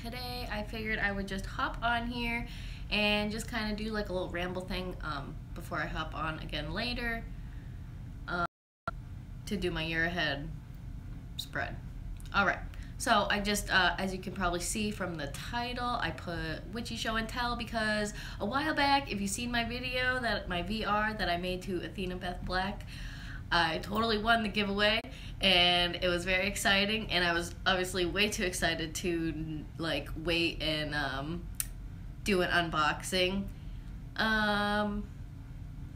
today I figured I would just hop on here and just kind of do like a little ramble thing before I hop on again later to do my year ahead spread. Alright, so I just, as you can probably see from the title, I put Witchy Show and Tell because a while back, if you've seen my video, my VR that I made to Athena Beth Black, I totally won the giveaway, and it was very exciting, and I was obviously way too excited to like wait and do an unboxing.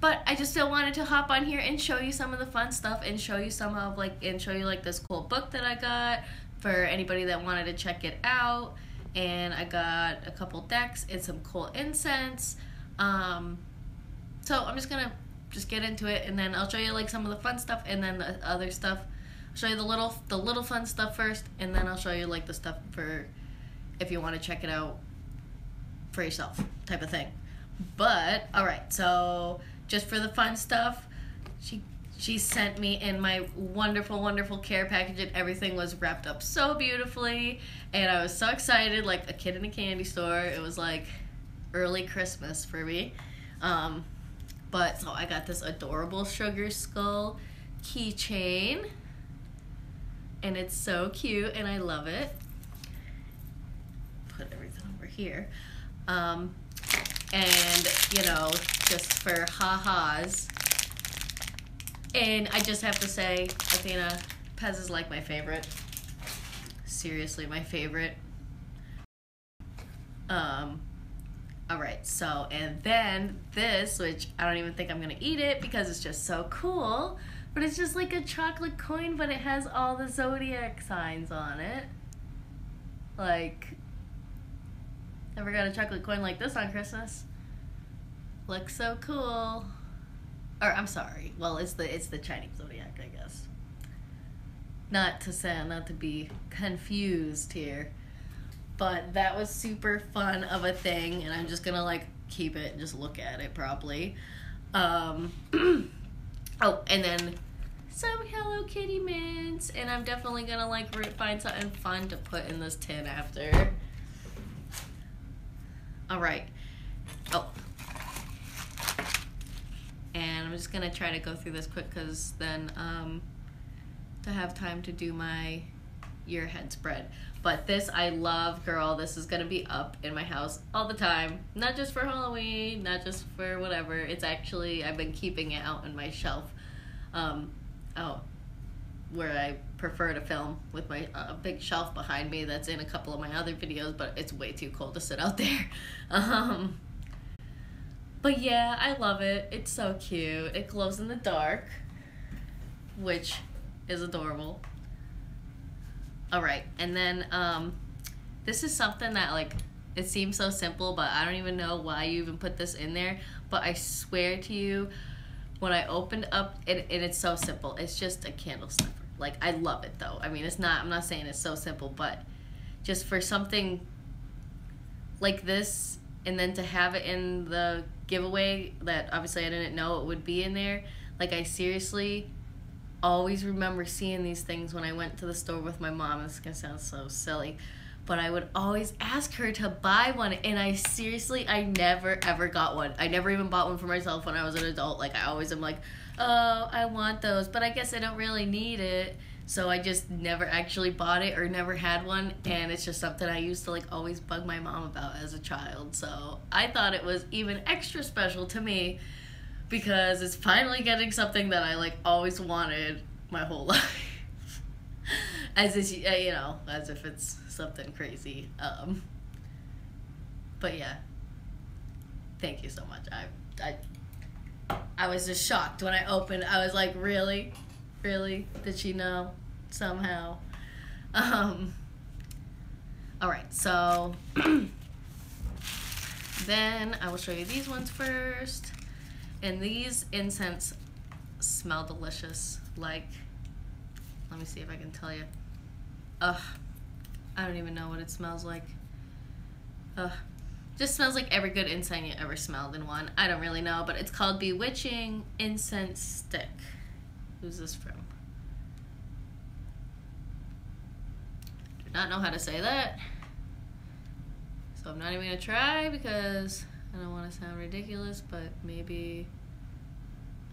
But I just still wanted to hop on here and show you some of the fun stuff and show you some of show you this cool book that I got for anybody that wanted to check it out. And I got a couple decks and some cool incense. So I'm just gonna get into it, and then I'll show you like some of the fun stuff and then the other stuff. I'll show you the little fun stuff first, and then I'll show you like the stuff for if you want to check it out for yourself type of thing. But alright, so just for the fun stuff, she sent me in my wonderful care package, and everything was wrapped up so beautifully, and I was so excited, like a kid in a candy store. It was like early Christmas for me. But so I got this adorable sugar skull keychain, and it's so cute and I love it. Put everything over here. And you know, just for ha-has. And I just have to say, Athena, Pez is like my favorite. Seriously, my favorite. Alright, so, and then this, which I don't even think I'm gonna eat it because it's just so cool, but it's just like a chocolate coin, but it has all the zodiac signs on it. Like, never got a chocolate coin like this on Christmas. Looks so cool. Or, I'm sorry, well, it's the Chinese zodiac, I guess. Not to be confused here. But that was super fun of a thing, and I'm just gonna like keep it and just look at it probably. Oh, and then some Hello Kitty mints, and I'm definitely gonna like find something fun to put in this tin after. Alright. Oh. And I'm just gonna try to go through this quick because then to have time to do my year ahead spread. But this I love, girl. This is gonna be up in my house all the time. Not just for Halloween, not just for whatever. It's actually, I've been keeping it out on my shelf, out where I prefer to film, with my big shelf behind me that's in a couple of my other videos, but it's way too cold to sit out there. But yeah, I love it. It's so cute. It glows in the dark, which is adorable. Alright, and then this is something that like, it seems so simple, but I don't even know why you even put this in there, but I swear to you, when I opened up, and it's so simple, it's just a candle snuffer. Like, I love it though. I mean, I'm not saying it's so simple, but just for something like this, and then to have it in the giveaway that obviously I didn't know it would be in there, like I seriously always remember seeing these things when I went to the store with my mom. This is gonna sound so silly, but I would always ask her to buy one, and I never ever got one. I never even bought one for myself when I was an adult. Like, I always am like, oh, I want those, but I guess I don't really need it, so I just never actually bought it or never had one, and it's just something I used to like always bug my mom about as a child. So I thought it was even extra special to me because it's finally getting something that I like always wanted my whole life. As if, you know, as if it's something crazy. But yeah, thank you so much. I was just shocked when I opened. I was like, really? Really? Did she know somehow? Alright, so then I will show you these ones first. And these incense smell delicious. Like, let me see if I can tell you. Ugh, I don't even know what it smells like. Ugh, just smells like every good incense you ever smelled in one. I don't really know, but it's called Bewitching Incense Stick. Who's this from? Do not know how to say that. So I'm not even gonna try because I don't want to sound ridiculous, but maybe,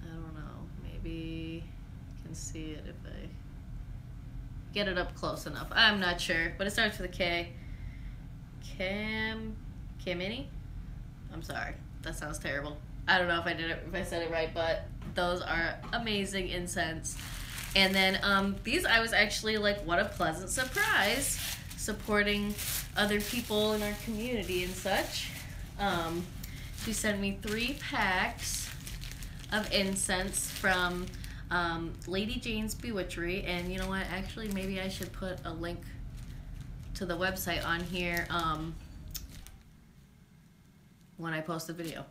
I don't know, maybe you can see it if I get it up close enough. I'm not sure, but it starts with a K. Kamini? I'm sorry, that sounds terrible. I don't know if I said it right, but those are amazing incense. And then these, I was actually like, what a pleasant surprise, supporting other people in our community and such. She sent me 3 packs of incense from Lady Jane's Witchery, and you know what? Actually, maybe I should put a link to the website on here when I post a video.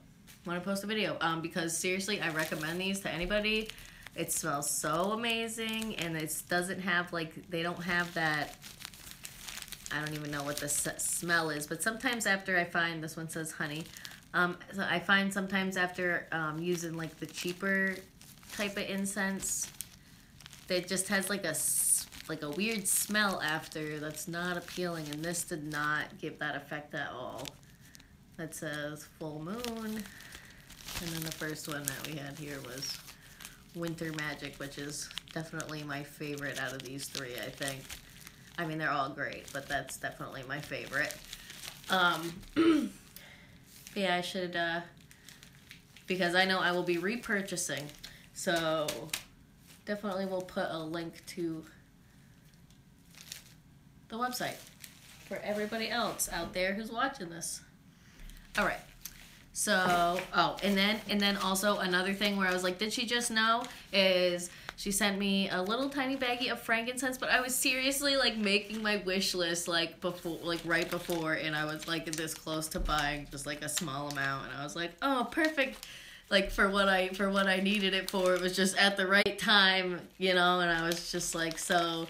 Because seriously, I recommend these to anybody. It smells so amazing, and it doesn't have like, they don't have that, I don't even know what the smell is, but sometimes after I find, this one says honey, so I find sometimes after using like the cheaper type of incense, that just has like a weird smell after that's not appealing, and this did not give that effect at all. That says full moon, and then the first one that we had here was Winter Magic, which is definitely my favorite out of these 3, I think. I mean, they're all great, but that's definitely my favorite. Yeah, I should, because I know I will be repurchasing, so definitely will put a link to the website for everybody else out there who's watching this. All right. So, oh, and then also another thing where I was like, did she just know, is she sent me a little tiny baggie of frankincense, but I was seriously like making my wish list like before, like right before, and I was like this close to buying just like a small amount, and I was like, oh, perfect, like for what I needed it for. It was just at the right time, you know, and I was just like, so,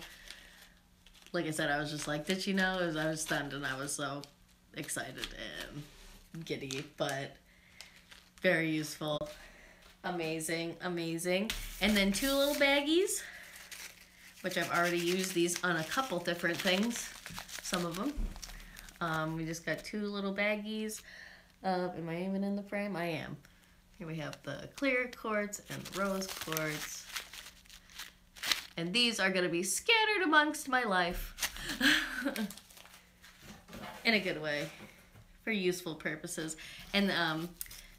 like I said, I was just like, did she know? I was stunned, and I was so excited and giddy, but very useful. Amazing. And then 2 little baggies, which I've already used these on a couple different things, some of them. We just got 2 little baggies. Am I even in the frame? I am. Here we have the clear quartz and the rose quartz. And these are going to be scattered amongst my life. In a good way. For useful purposes. And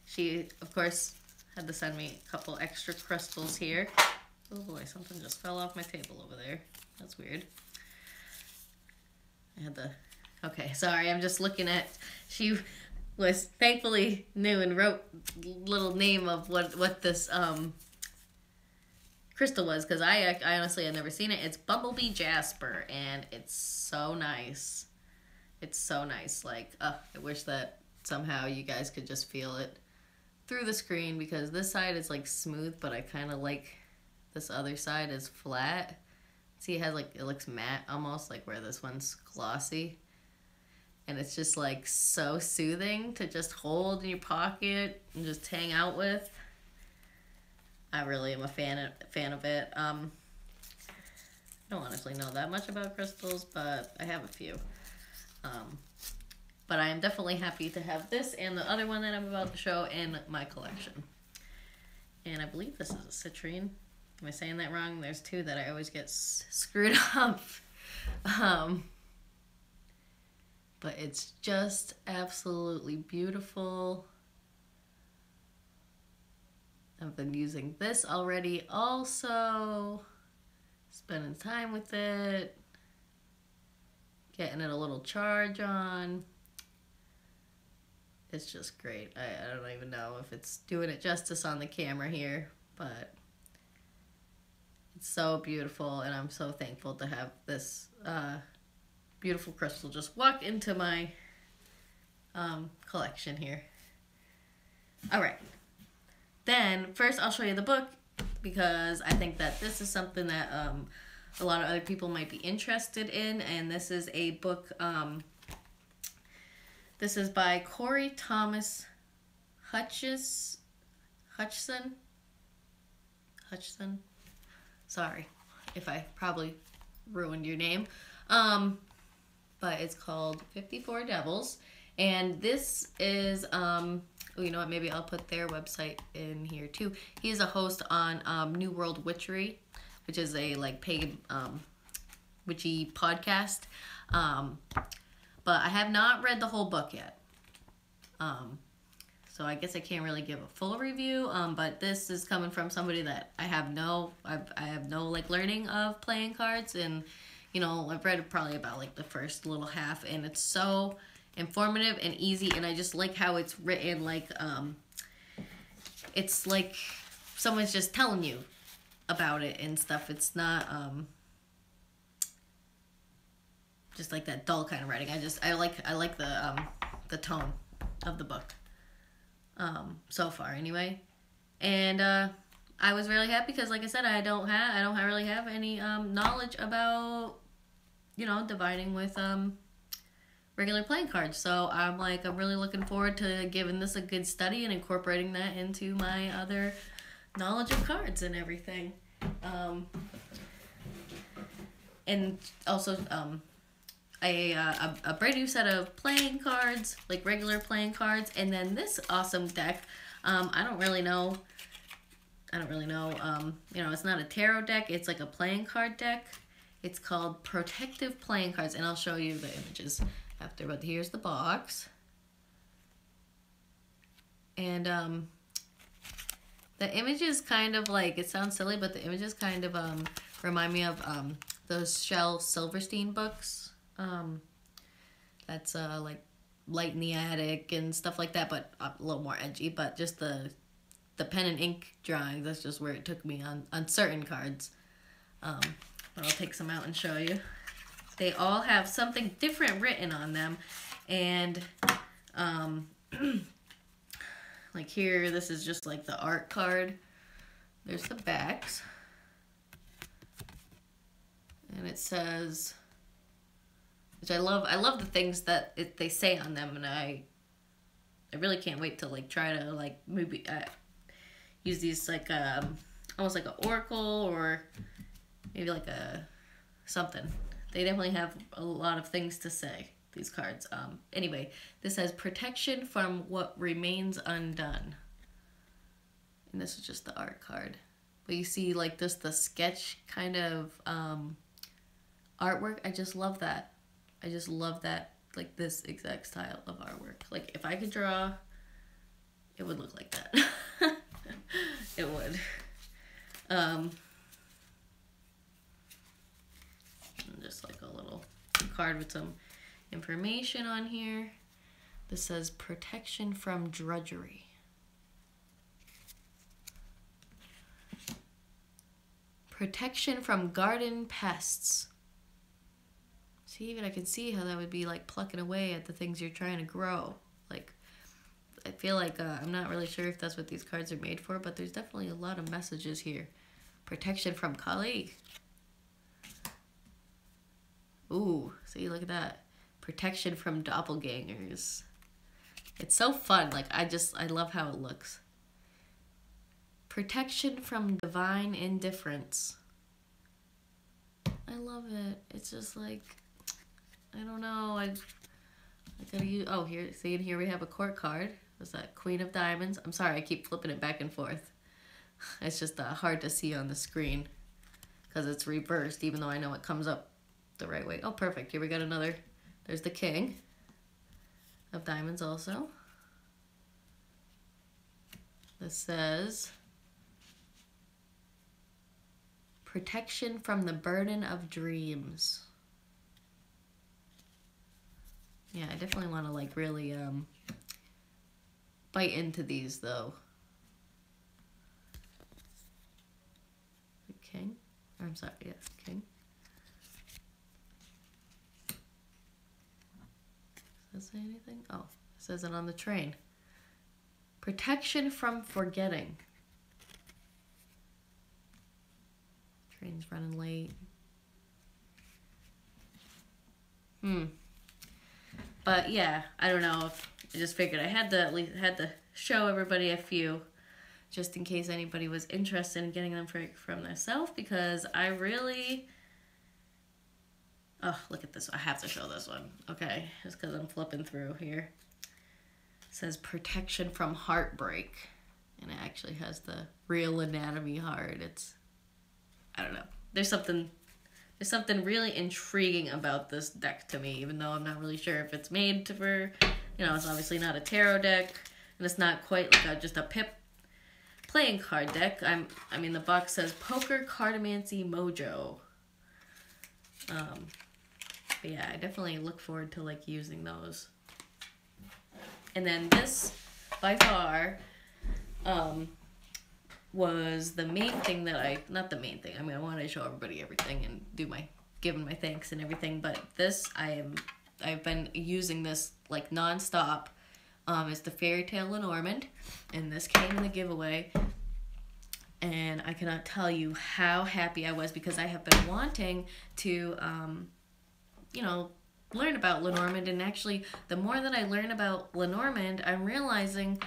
she, of course, had to send me a couple extra crystals here. Oh boy, something just fell off my table over there. That's weird. I had the... Okay, sorry, I'm just looking at... She was thankfully knew and wrote little name of what this crystal was, because I honestly had never seen it. It's Bumblebee Jasper, and it's so nice. It's so nice. Like, I wish that somehow you guys could just feel it through the screen, because this side is like smooth, but I kind of like this other side is flat. See, it has like, it looks matte almost, like where this one's glossy. And it's just like so soothing to just hold in your pocket and just hang out with. I really am a fan of it. I don't honestly know that much about crystals, but I have a few. But I am definitely happy to have this and the other one that I'm about to show in my collection. And I believe this is a citrine. Am I saying that wrong? There's 2 that I always get screwed up. But it's just absolutely beautiful. I've been using this already also. Spending time with it. Getting it a little charge on. It's just great. I don't even know if it's doing it justice on the camera here, but it's so beautiful, and I'm so thankful to have this beautiful crystal just walk into my collection here. Alright. Then, first I'll show you the book, because I think that this is something that a lot of other people might be interested in, and this is a book, this is by Corey Thomas Hutchison. Sorry if I probably ruined your name. But it's called 54 Devils, And this is, oh, you know what, maybe I'll put their website in here too. He's a host on New World Witchery, which is a like pagan witchy podcast. But I have not read the whole book yet. So I guess I can't really give a full review. But this is coming from somebody that I have no like learning of playing cards, and you know, I've read probably about like the first little half, and it's so informative and easy, and I just like how it's written, like it's like someone's just telling you about it and stuff. It's not just like that dull kind of writing. I like the tone of the book so far anyway. And I was really happy because, like I said, I don't really have any knowledge about, you know, dividing with regular playing cards. So I'm really looking forward to giving this a good study and incorporating that into my other knowledge of cards and everything. And also a brand new set of playing cards, like regular playing cards, and then this awesome deck. I don't really know. You know, it's not a tarot deck. It's like a playing card deck. It's called Protective Playing Cards, and I'll show you the images after. But here's the box, and the images kind of like, it sounds silly, but the images kind of remind me of those Shel Silverstein books. That's like Light in the Attic and stuff like that, but a little more edgy. But just the pen and ink drawing, that's just where it took me on certain cards. But I'll take some out and show you. They all have something different written on them, and like here, this is just like the art card. There's the backs, and it says, which I love the things that they say on them, and I really can't wait to like try to like maybe use these like almost like an oracle, or maybe like a something. They definitely have a lot of things to say, these cards. Anyway, this says protection from what remains undone, and this is just the art card. But you see like just the sketch kind of artwork. I just love that. I just love that, like this exact style of artwork. Like if I could draw, it would look like that. It would. Just like a little card with some information on here. This says protection from drudgery. Protection from garden pests. See, even I can see how that would be like plucking away at the things you're trying to grow. Like, I feel like I'm not really sure if that's what these cards are made for, but there's definitely a lot of messages here. Protection from Kali. Ooh, see, look at that. Protection from doppelgangers. It's so fun. Like, I love how it looks. Protection from divine indifference. I love it. It's just like, I don't know. I gotta use, oh, here, see, and here we have a court card. What's that? Queen of Diamonds. I'm sorry, I keep flipping it back and forth. It's just hard to see on the screen because it's reversed, even though I know it comes up the right way. Oh, perfect. Here we got another. There's the King of Diamonds also. This says protection from the burden of dreams. Yeah, I definitely want to like really bite into these though. The King. I'm sorry, yes, King. Does it say anything? Oh, it says it on the train. Protection from forgetting. Train's running late. But yeah, I don't know. I just figured I had to at least show everybody a few, just in case anybody was interested in getting them from themselves, because I really Oh, look at this. I have to show this one. Okay, just because I'm flipping through here. It says protection from heartbreak. And it actually has the real anatomy heart. It's, I don't know. There's something really intriguing about this deck to me, even though I'm not really sure if it's made for, you know, it's obviously not a tarot deck, and it's not quite like just a pip playing card deck. I mean, the box says Poker Cartomancy Mojo. But yeah, I definitely look forward to like using those. And then this, by far, was the main thing that not the main thing. I mean, I wanted to show everybody everything and give my thanks and everything, but this, I've been using this like nonstop. It's the Fairy Tale Lenormand, and this came in the giveaway, and I cannot tell you how happy I was, because I have been wanting to, you know, learn about Lenormand, and actually, the more that I learn about Lenormand, I'm realizing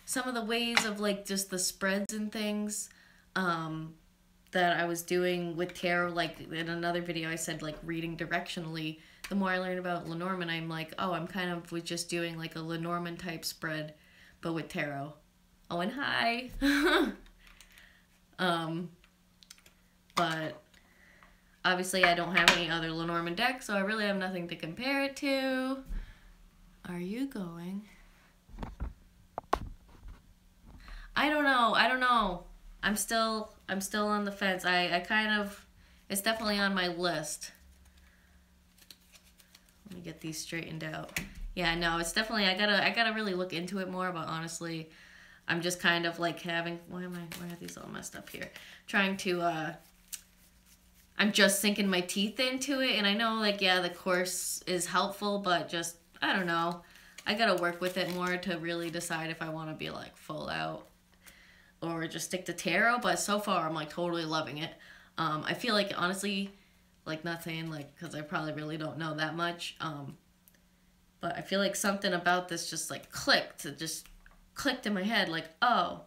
some of the ways of like just the spreads and things that I was doing with tarot. Like in another video I said like reading directionally. The more I learn about Lenormand, I'm like, oh, I'm kind of just doing like a Lenormand type spread, but with tarot. Oh, and hi. But obviously I don't have any other Lenormand deck, so I really have nothing to compare it to. Are you going? I don't know. I'm still on the fence. I kind of, it's definitely on my list. Let me get these straightened out. Yeah, no, it's definitely, I gotta really look into it more, but honestly, I'm just kind of like having, why are these all messed up here? Trying to, I'm just sinking my teeth into it, and I know like, yeah, the course is helpful, but just, I don't know. I gotta work with it more to really decide if I want to be like full out or just stick to tarot, but so far I'm like totally loving it. I feel like honestly, like not saying like, because I probably really don't know that much, but I feel like something about this just like clicked. It just clicked in my head like, oh,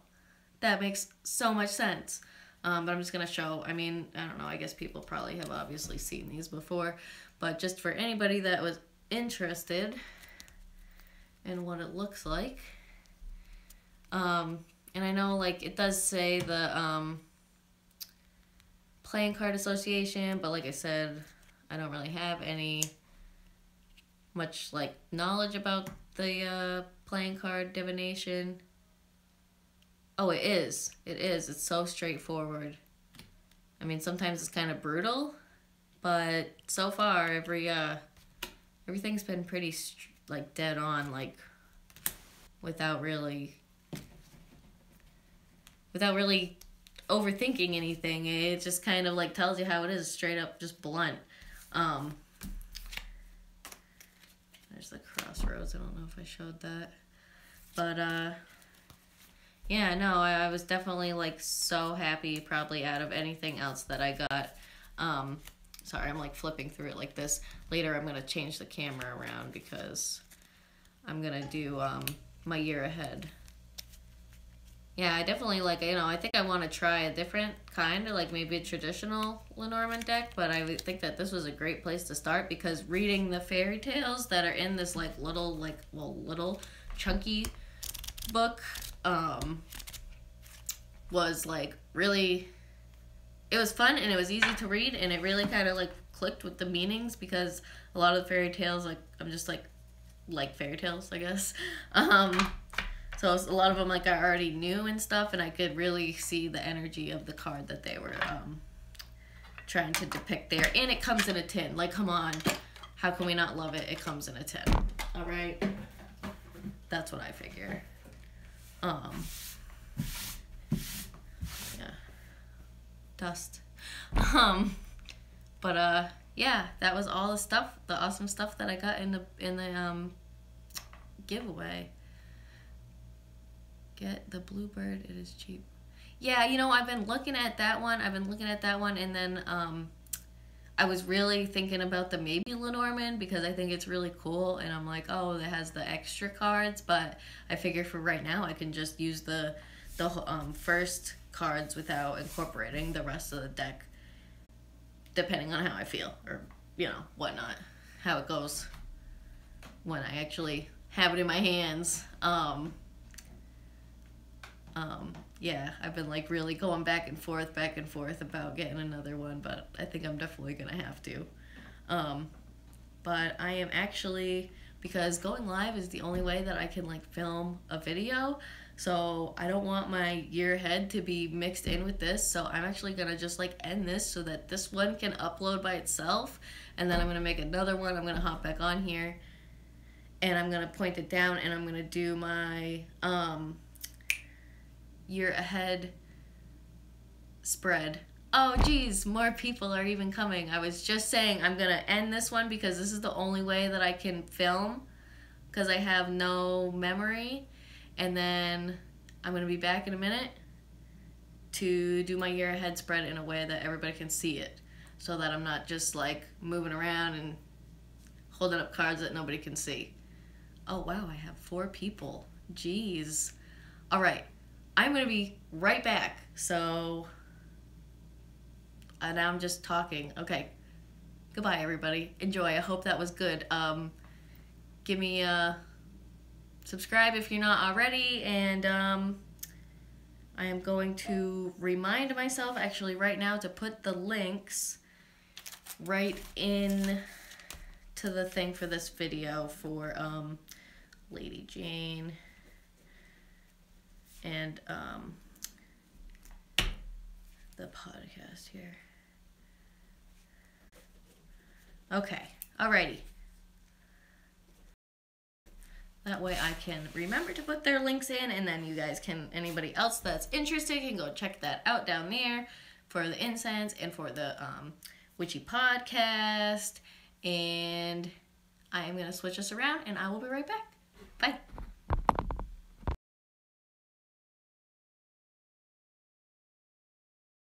that makes so much sense. But I'm just going to show, I mean, I don't know, I guess people probably have obviously seen these before, but just for anybody that was interested in what it looks like. And I know like it does say the Playing Card Association, but like I said, I don't really have much like knowledge about the playing card divination. Oh, it is. It's so straightforward. I mean, sometimes it's kind of brutal, but so far everything's been pretty like dead on, like without really overthinking anything. It just kind of like tells you how it is, straight up, just blunt. There's the crossroads. I don't know if I showed that, but yeah, no, I was definitely like so happy, probably out of anything else that I got. Sorry, I'm like flipping through it like this. Later I'm gonna change the camera around because I'm gonna do my year ahead. Yeah, I definitely like, you know, I think I want to try a different kind, or like maybe a traditional Lenormand deck, but I would think that this was a great place to start, because reading the fairy tales that are in this like little chunky book was like really, it was fun and it was easy to read, and it really kind of like clicked with the meanings, because a lot of the fairy tales, like I'm just like fairy tales, I guess. So a lot of them like I already knew and stuff, and I could really see the energy of the card that they were trying to depict there. And it comes in a tin. Like, come on. How can we not love it? It comes in a tin. All right? That's what I figure. Yeah. Dust. But yeah, that was all the stuff, the awesome stuff that I got in the giveaway. Get the Bluebird, it is cheap. Yeah, you know, I've been looking at that one, and then I was really thinking about the maybe Lenormand, because I think it's really cool, and I'm like, oh, it has the extra cards, but I figure for right now I can just use the first cards without incorporating the rest of the deck, depending on how I feel, or you know, whatnot, how it goes when I actually have it in my hands. Yeah, I've been like really going back and forth about getting another one, but I think I'm definitely gonna have to. But I am actually, because going live is the only way that I can like film a video, so I don't want my year ahead to be mixed in with this, so I'm actually gonna just like end this so that this one can upload by itself, and then I'm gonna make another one. I'm gonna hop back on here and I'm gonna point it down and I'm gonna do my year ahead spread. Oh geez, more people are even coming. I was just saying I'm gonna end this one because this is the only way that I can film, because I have no memory, and then I'm gonna be back in a minute to do my year ahead spread in a way that everybody can see it, so that I'm not just like moving around and holding up cards that nobody can see. Oh wow, I have 4 people. Jeez. All right, I'm gonna be right back. So now I'm just talking. Okay, goodbye everybody. Enjoy. I hope that was good. Give me a subscribe if you're not already, and I am going to remind myself actually right now to put the links right in to the thing for this video for Lady Jane and the podcast here. Okay, alrighty. That way I can remember to put their links in, and then you guys can, anybody else that's interested can go check that out down there for the incense and for the Witchy podcast. And I am going to switch us around and I will be right back.